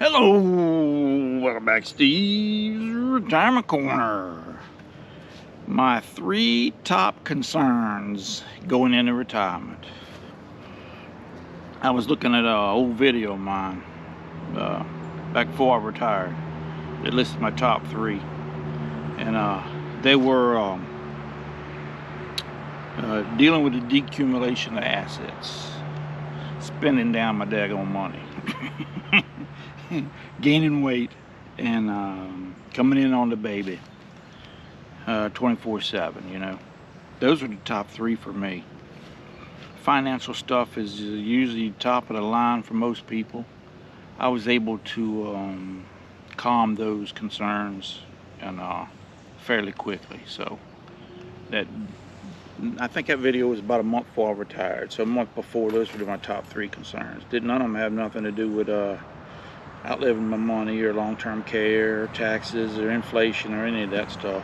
Hello, welcome back to Steve's Retirement Corner. My 3 top concerns going into retirement. I was looking at an old video of mine back before I retired. It listed my top 3, and they were dealing with the decumulation of assets, spending down my daggone money. Gaining weight, and coming in on the baby 24/7. Those are the top 3 for me. Financial stuff is usually top of the line for most people. I was able to calm those concerns and fairly quickly. So that, I think that video was about a month before I retired. So a month before, those were my top 3 concerns. None of them have nothing to do with outliving my money or long-term care or taxes or inflation or any of that stuff.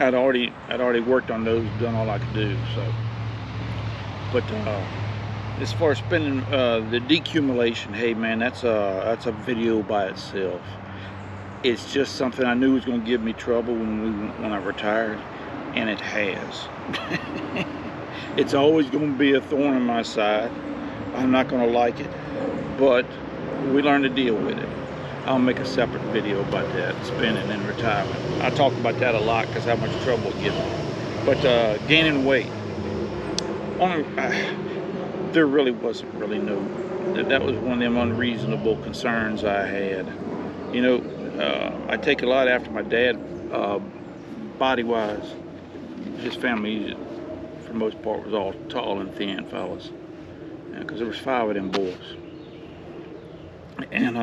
I'd already worked on those, done all I could do. So, but as far as spending, the decumulation, hey man, that's a video by itself. It's just something I knew was going to give me trouble when I retired, and it has. It's always going to be a thorn in my side. I'm not going to like it, but we learn to deal with it. I'll make a separate video about that, spending in retirement. I talk about that a lot because how much trouble it gives me. But gaining weight, there really wasn't no. That was one of them unreasonable concerns I had. I take a lot after my dad, body-wise. His family, for the most part, was all tall and thin fellas, because there was 5 of them boys. And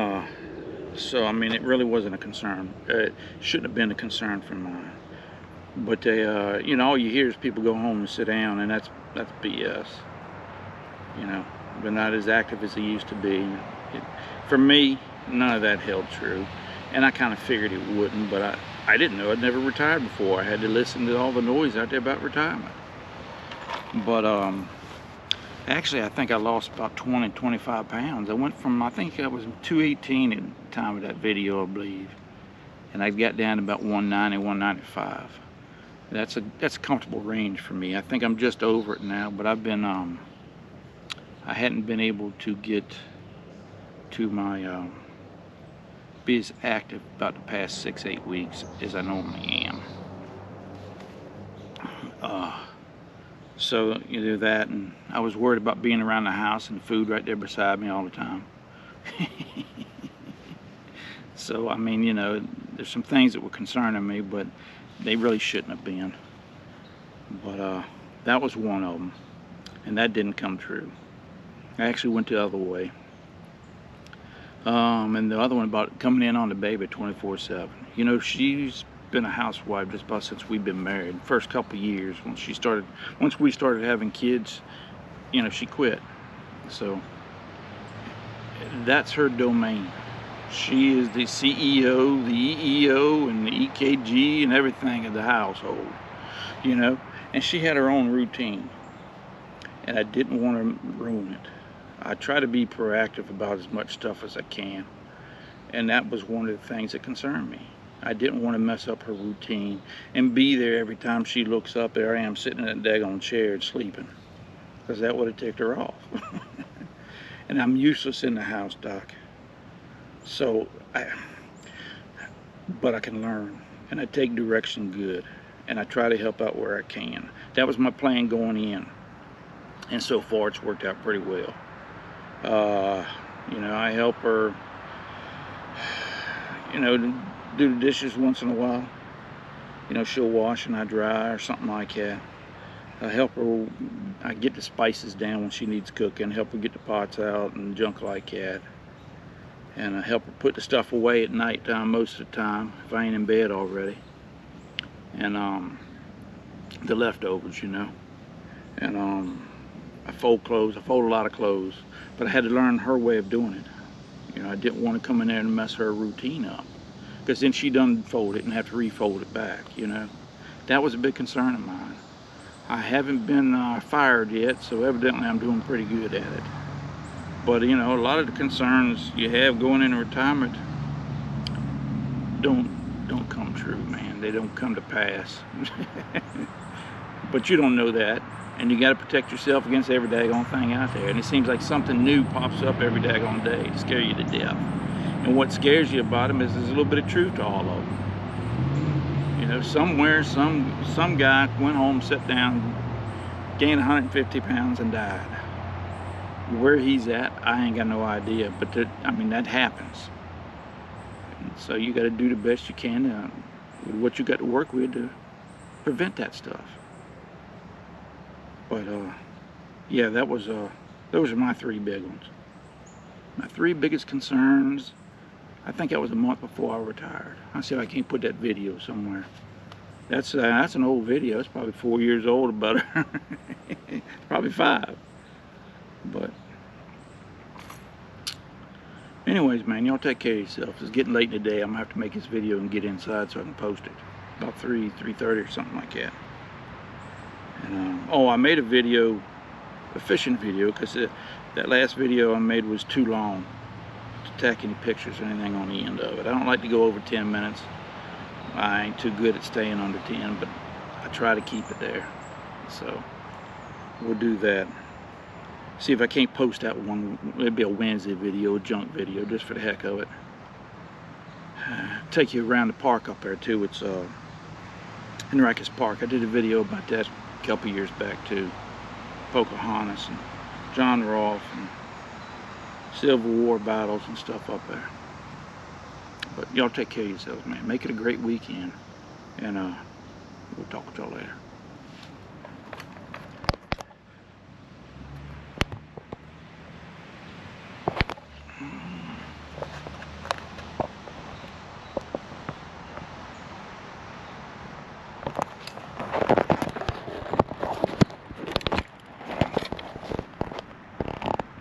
so I mean, it really wasn't a concern. It shouldn't have been a concern for mine. But they, all you hear is people go home and sit down, and that's BS. They're not as active as they used to be. For me, none of that held true, and I kind of figured it wouldn't. But I didn't know. I'd never retired before. I had to listen to all the noise out there about retirement. But actually, I think I lost about 25 pounds. I went from, I think I was 218 at the time of that video, I believe. And I got down to about 190, 195. That's a comfortable range for me. I think I'm just over it now, but I've been, I hadn't been able to get to my, be as active about the past 6-8 weeks as I normally am. So you do that, and I was worried about being around the house and food right there beside me all the time. So I mean, there's some things that were concerning me, but they really shouldn't have been. But that was one of them, and that didn't come true. I actually went the other way. And the other one about coming in on the baby 24/7. She's been a housewife just about since we've been married. First couple years, once we started having kids, she quit. So that's her domain. She is the CEO, the EEO, and the EKG and everything of the household. And she had her own routine, and I didn't want to ruin it. I try to be proactive about as much stuff as I can, and that was one of the things that concerned me. I didn't want to mess up her routine and be there every time she looks up. There I am sitting in that daggone chair and sleeping, because that would have ticked her off. And I'm useless in the house, Doc. So, but I can learn, and I take direction good, and I try to help out where I can. That was my plan going in, and so far it's worked out pretty well. I help her, do the dishes once in a while. She'll wash and I dry or something like that. I help her, I get the spices down when she needs cooking, help her get the pots out and junk like that. And I help her put the stuff away at night time most of the time, if I ain't in bed already. And the leftovers, And I fold clothes. I fold a lot of clothes, but I had to learn her way of doing it. I didn't want to come in there and mess her routine up, because then she done fold it and have to refold it back. That was a big concern of mine. I haven't been fired yet, so evidently I'm doing pretty good at it. But you know, a lot of the concerns you have going into retirement don't come true, man. They don't come to pass. But you don't know that, and you got to protect yourself against every daggone thing out there. And it seems like something new pops up every daggone day to scare you to death. And what scares you about them is there's a little bit of truth to all of them. You know, somewhere some guy went home, sat down, gained 150 pounds, and died. Where he's at, I ain't got no idea. But I mean, that happens. And so you got to do the best you can with what you got to work with to prevent that stuff. But yeah, those are my 3 big ones. My 3 biggest concerns. I think that was a month before I retired. I see if I can't put that video somewhere. That's an old video. It's probably 4 years old or better. Probably 5. But anyways, man, y'all take care of yourself. It's getting late in the day. I'm gonna have to make this video and get inside so I can post it. About 3:30 or something like that. And oh, I made a video, a fishing video, because that last video I made was too long to tack any pictures or anything on the end of it. I don't like to go over 10 minutes. I ain't too good at staying under 10, but I try to keep it there. So we'll do that. See if I can't post that one. It'll be a Wednesday video, a junk video, just for the heck of it. Take you around the park up there too. It's Henricus Park. I did a video about that a couple years back too. Pocahontas and John Rolfe and Civil War battles and stuff up there. But y'all take care of yourselves, man. Make it a great weekend, and we'll talk with y'all later.